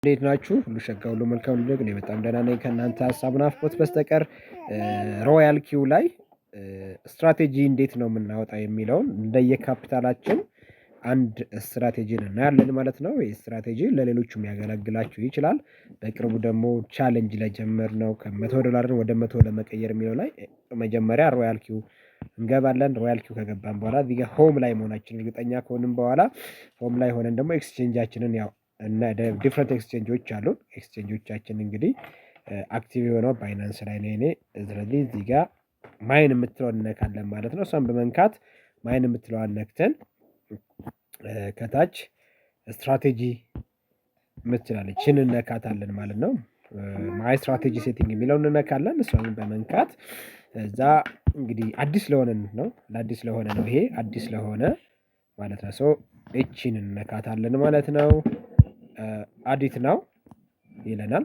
እንዴት ናችሁ? ሁሉ ሸጋ ሁሉ መልካም ሁሉ እኔ በጣም ደህና ነኝ ከእናንተ ሀሳብ ናፍቆት በስተቀር። ሮያል ኪው ላይ ስትራቴጂ እንዴት ነው የምናወጣው የሚለውን እንደየካፒታላችን አንድ ስትራቴጂን እናያለን ማለት ነው። ይህ ስትራቴጂ ለሌሎቹም ያገለግላችሁ ይችላል። በቅርቡ ደግሞ ቻሌንጅ ለጀመርነው ከ100 ዶላርን ወደ 100 ለመቀየር የሚለው ላይ መጀመሪያ ሮያል ኪው እንገባለን። ሮያል ኪው ከገባን በኋላ እዚህ ጋር ሆም ላይ መሆናችንን እርግጠኛ ከሆንም በኋላ ሆም ላይ ሆነን ደግሞ ኤክስቼንጃችንን ያው እና ዲፍረንት ኤክስቼንጆች አሉ። ኤክስቼንጆቻችን እንግዲህ አክቲቭ የሆነው ባይናንስ ላይ ነው። እኔ ስለዚህ እዚህ ጋር ማይን የምትለውን እነካለን ማለት ነው። እሷን በመንካት ማይን የምትለዋን ነክተን ከታች ስትራቴጂ የምትላለች እንነካታለን ማለት ነው። ማይ ስትራቴጂ ሴቲንግ የሚለውን እንነካለን። እሷን በመንካት እዛ እንግዲህ አዲስ ለሆነ ነው ለአዲስ ለሆነ ነው ይሄ አዲስ ለሆነ ማለት ነው። ሶ እቺን እንነካታለን ማለት ነው። አዲት ነው ይለናል።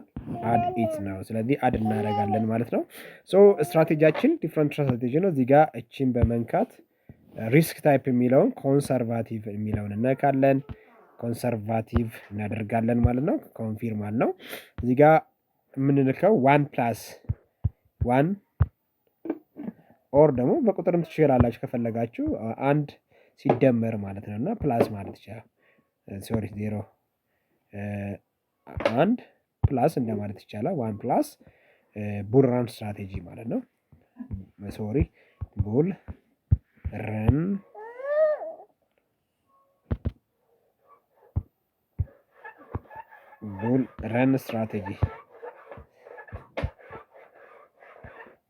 አድ ኢት ነው። ስለዚህ አድ እናደርጋለን ማለት ነው። ሶ ስትራቴጂያችን ዲፍረንት ስትራቴጂ ነው። እዚህ ጋር እቺን በመንካት ሪስክ ታይፕ የሚለውን ኮንሰርቫቲቭ የሚለውን እነካለን። ኮንሰርቫቲቭ እናደርጋለን ማለት ነው። ኮንፊርም ማለት ነው። እዚህ ጋር የምንልከው 1+1 ኦር ደግሞ በቁጥርም ትችላላችሁ ከፈለጋችሁ አንድ ሲደመር ማለት ነው እና ፕላስ ማለት ይችላል። ሶሪ 0 1 ፕላስ እንደማለት ይቻላል። 1 ፕላስ ቡል ራን ስትራቴጂ ማለት ነው። ሶሪ ቡል ረን ስትራቴጂ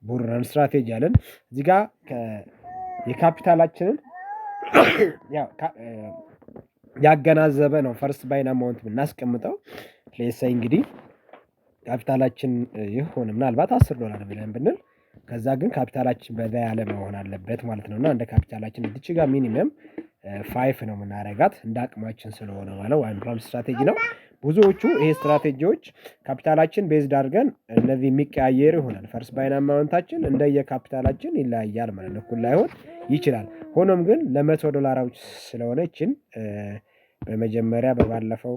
ቡል ረን ስትራቴጂ አለን። እዚህ ጋር የካፒታላችንን ያገናዘበ ነው ፈርስት ባይን አማውንት ብናስቀምጠው ሌሳይ እንግዲህ ካፒታላችን ይሆን ምናልባት $10 ብለን ብንል ከዛ ግን ካፒታላችን በዛ ያለ መሆን አለበት ማለት ነው። እና እንደ ካፒታላችን እዚች ጋር ሚኒመም 5 ነው የምናደርጋት እንደ አቅማችን ስለሆነ ማለት ዋን ፕላን ስትራቴጂ ነው። ብዙዎቹ ይሄ ስትራቴጂዎች ካፒታላችን ቤዝድ አድርገን እነዚህ የሚቀያየሩ ይሆናል። ፈርስት ባይን አማውንታችን እንደየካፒታላችን ይለያያል ማለት ነው። እኩል ላይሆን ይችላል። ሆኖም ግን ለ$100 ስለሆነችን በመጀመሪያ በባለፈው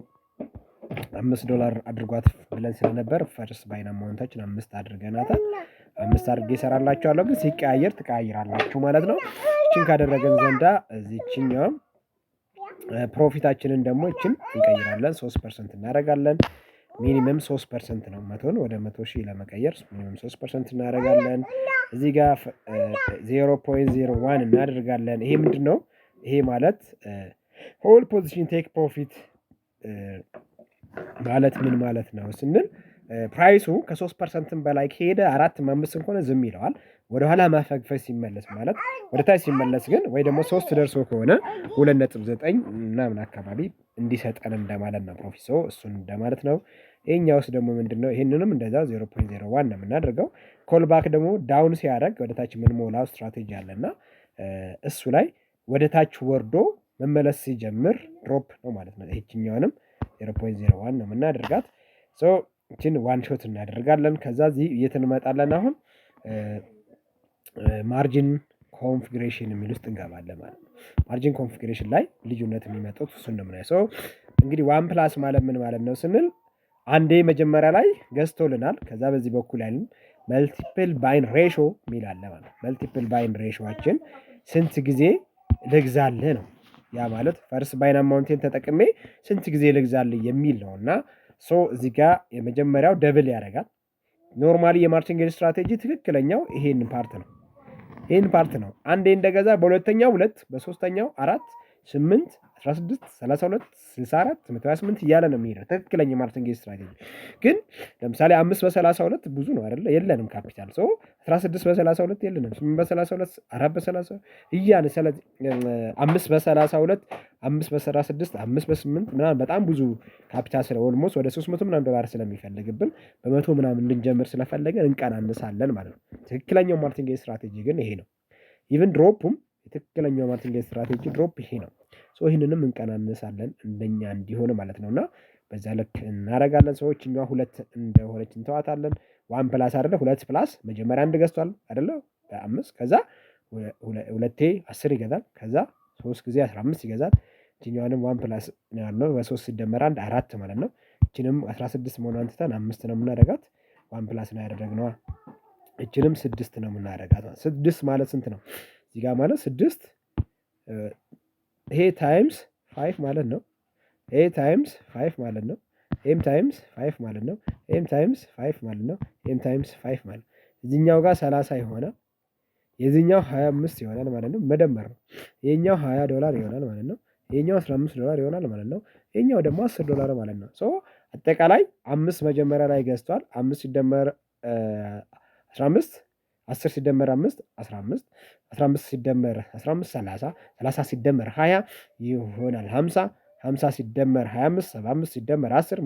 $5 አድርጓት ብለን ስለነበር ፈርስት ባይን አማውንታችን 5 አድርገናታል። 5 አድርጌ እሰራላችኋለሁ ግን ሲቀያየር ትቀያይራላችሁ ማለት ነው። እቺን ካደረገን ዘንዳ እዚህኛው ፕሮፊታችንን ደግሞ እቺን እንቀይራለን 3% እናደርጋለን። ሚኒመም 3% ነው። 100ን ወደ 100,000 ለመቀየር ሚኒመም 3% እናደርጋለን። እዚህ ጋር 0.01 እናደርጋለን። ይሄ ምንድነው? ይሄ ማለት ሆል ፖዚሽን ቴክ ፕሮፊት ማለት ምን ማለት ነው ስንል ፕራይሱ ከ3% በላይ ከሄደ 4-5 እንኳን ዝም ይለዋል። ወደኋላ ማፈግፈግ ሲመለስ ማለት ወደ ታች ሲመለስ ግን ወይ ደግሞ 3 ደርሶ ከሆነ 2.9 ምናምን አካባቢ እንዲሰጠን እንደማለት ነው። ፕሮፊት ሰው እሱን እንደማለት ነው። ይሄኛውስ ደግሞ ምንድነው? ይሄንንም እንደዛ 0.01 ነው የምናደርገው። ኮልባክ ደግሞ ዳውን ሲያደርግ ወደ ታች የምንሞላው ስትራቴጂ አለና እሱ ላይ ወደ ታች ወርዶ መመለስ ሲጀምር ድሮፕ ነው ማለት ነው። ይሄኛውንም 0.01 ነው የምናደርጋት። ሶ እቺን ዋን ሾት እናደርጋለን። ከዛ እዚህ የት እንመጣለን? አሁን ማርጂን ኮንፊግሬሽን የሚል ውስጥ እንገባለን ማለት ነው። ማርጂን ኮንፊግሬሽን ላይ ልዩነት የሚመጡት እሱን ነው የምናየው። ሶ እንግዲህ 1+ ማለት ምን ማለት ነው ስንል አንዴ መጀመሪያ ላይ ገዝቶልናል። ከዛ በዚህ በኩል ያለን መልቲፕል ባይን ሬሾ የሚል አለ ማለት ነው። መልቲፕል ባይን ሬሾአችን ስንት ጊዜ ልግዛልህ ነው። ያ ማለት ፈርስት ባይን አማውንቴን ተጠቅሜ ስንት ጊዜ ልግዛልህ የሚል ነው። እና ሶ እዚህ ጋር የመጀመሪያው ደብል ያደርጋል። ኖርማሊ የማርጂን ስትራቴጂ ትክክለኛው ይሄን ፓርት ነው። አንዴ እንደገዛ በሁለተኛው 2 በሶስተኛው 4 8 16 32 64 128 እያለ ነው የሚሄደው ትክክለኛ ማርጂን ስትራቴጂ። ግን ለምሳሌ 5/32 ብዙ ነው አይደለ? የለንም ካፒታል። ሶ 16/32 የለንም። 8/32 4/30 እያለ ስለዚህ 5/32 5/16 5/8 ምናምን በጣም ብዙ ካፒታል ስለ ኦልሞስት ወደ $300 ምናምን ስለሚፈልግብን በ100 ምናምን እንድንጀምር ስለፈለገን እንቀናንሳለን ማለት ነው። ትክክለኛው ማርጂን ስትራቴጂ ግን ይሄ ነው። ኢቭን ድሮፕም የትክክለኛው ማርጂን ስትራቴጂ ድሮፕ ይሄ ነው። ሶ ይሄንንም እንቀናንሳለን እንደኛ እንዲሆን ማለት ነውና በዛ ልክ እናደርጋለን። ሰዎች እኛ 2 እንደሆነች እንተዋታለን። 1+ አይደለ 2+ መጀመሪያ አንድ ገዝቷል አይደለ በ5 ከዛ ሁለቴ 10 ይገዛል። ከዛ 3 ጊዜ 15 ይገዛል። እቺኛውንም 1+ ነው በ3 ሲደመር 1 4 ማለት ነው። እችንም 16 መሆኗን ትተን 5 ነው የምናደርጋት። ዋን ፕላስ ነው ያደረግነዋ። እችንም 6 ነው የምናደርጋት። 6 ማለት ስንት ነው? እዚህ ጋር ማለት 6 ይሄ ታይምስ 5 ማለት ነው። ይሄ ታይምስ 5 ማለት ነው። ኤም ታይምስ 5 ማለት ነው። ኤም ታይምስ 5 ማለት ነው። ኤም ታይምስ 5 ማለት ነው። እዚህኛው ጋር 30 ይሆናል። የዚህኛው 25 ይሆናል ማለት ነው። መደመር ነው። ይሄኛው $20 ይሆናል ማለት ነው። ይሄኛው $15 ይሆናል ማለት ነው። ይሄኛው ደግሞ $10 ማለት ነው። ሶ አጠቃላይ 5 መጀመሪያ ላይ ገዝቷል። 5 ሲደመር 15 10 ሲደመር 5 15 15 ሲደመር 15 30 30 ሲደመር 20 ይሆናል 50 50 ሲደመር 25 75 ሲደመር 10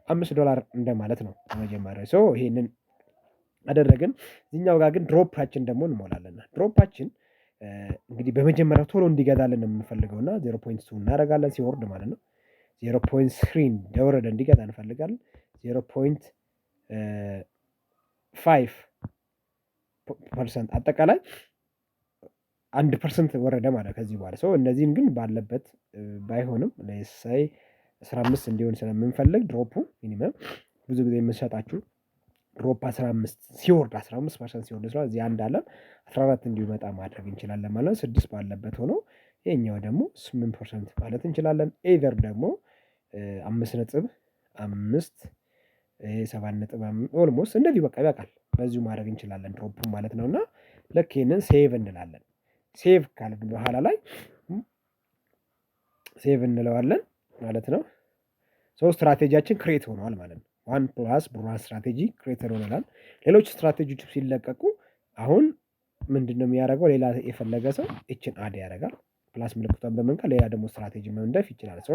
$105 እንደማለት ነው መጀመሪያ። ሶ ይሄንን አደረግን። እዚህኛው ጋር ግን ድሮፓችን ደግሞ እንሞላለን። ድሮፓችን እንግዲህ በመጀመሪያው ቶሎ እንዲገዛልን ነው የምንፈልገው እና 0.2 እናደርጋለን ሲወርድ ማለት ነው። 0.3 እንደወረደ እንዲገዛ እንፈልጋለን። 0.5% አጠቃላይ 1% ወረደ ማለት ከዚህ በኋላ ሰው እነዚህን ግን ባለበት ባይሆንም ለሳይ 15 እንዲሆን ስለምንፈልግ ድሮፑ ሚኒመም ብዙ ጊዜ የምንሰጣችሁ ድሮፕ 15 ሲወርድ 15% ሲወርድ ስለሆነ እዚህ አንድ አለን 14 እንዲመጣ ማድረግ እንችላለን ማለት ነው። 6 ባለበት ሆኖ ይሄኛው ደግሞ 8% ማለት እንችላለን። ኤዘር ደግሞ 5.5 7.5 ኦልሞስት እንደዚህ በቃ ይበቃል። በዚሁ ማድረግ እንችላለን ድሮፑን ማለት ነው። እና ልክ ይሄንን ሴቭ እንላለን። ሴቭ ካልን በኋላ ላይ ሴቭ እንለዋለን ማለት ነው። ሶ ስትራቴጂያችን ክሬት ሆኗል ማለት ነው። ዋን ፕላስ ብሩሃን ስትራቴጂ ክሬት ሆኗል። ሌሎች ስትራቴጂዎች ሲለቀቁ አሁን ምንድነው የሚያደርገው? ሌላ የፈለገ ሰው እችን አድ ያደርጋል። ፕላስ ምልክቷን በመንካት ሌላ ደግሞ ስትራቴጂ መንደፍ ይችላል። ሶ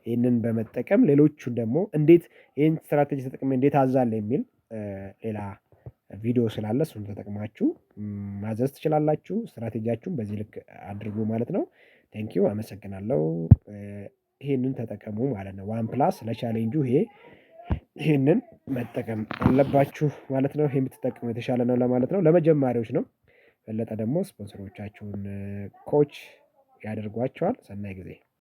ይህንን በመጠቀም ሌሎቹን ደግሞ እንዴት ይህን ስትራቴጂ ተጠቅሜ እንዴት አዛለሁ የሚል ሌላ ቪዲዮ ስላለ እሱን ተጠቅማችሁ ማዘዝ ትችላላችሁ። ስትራቴጂያችሁን በዚህ ልክ አድርጉ ማለት ነው። ቴንኪዩ አመሰግናለሁ። ይሄንን ተጠቀሙ ማለት ነው። ዋን ፕላስ ለቻሌንጁ ይሄንን መጠቀም አለባችሁ ማለት ነው። ይሄ የምትጠቀሙ የተሻለ ነው ለማለት ነው። ለመጀማሪዎች ነው። በለጠ ደግሞ ስፖንሰሮቻችሁን ኮች ያደርጓቸዋል። ሰናይ ጊዜ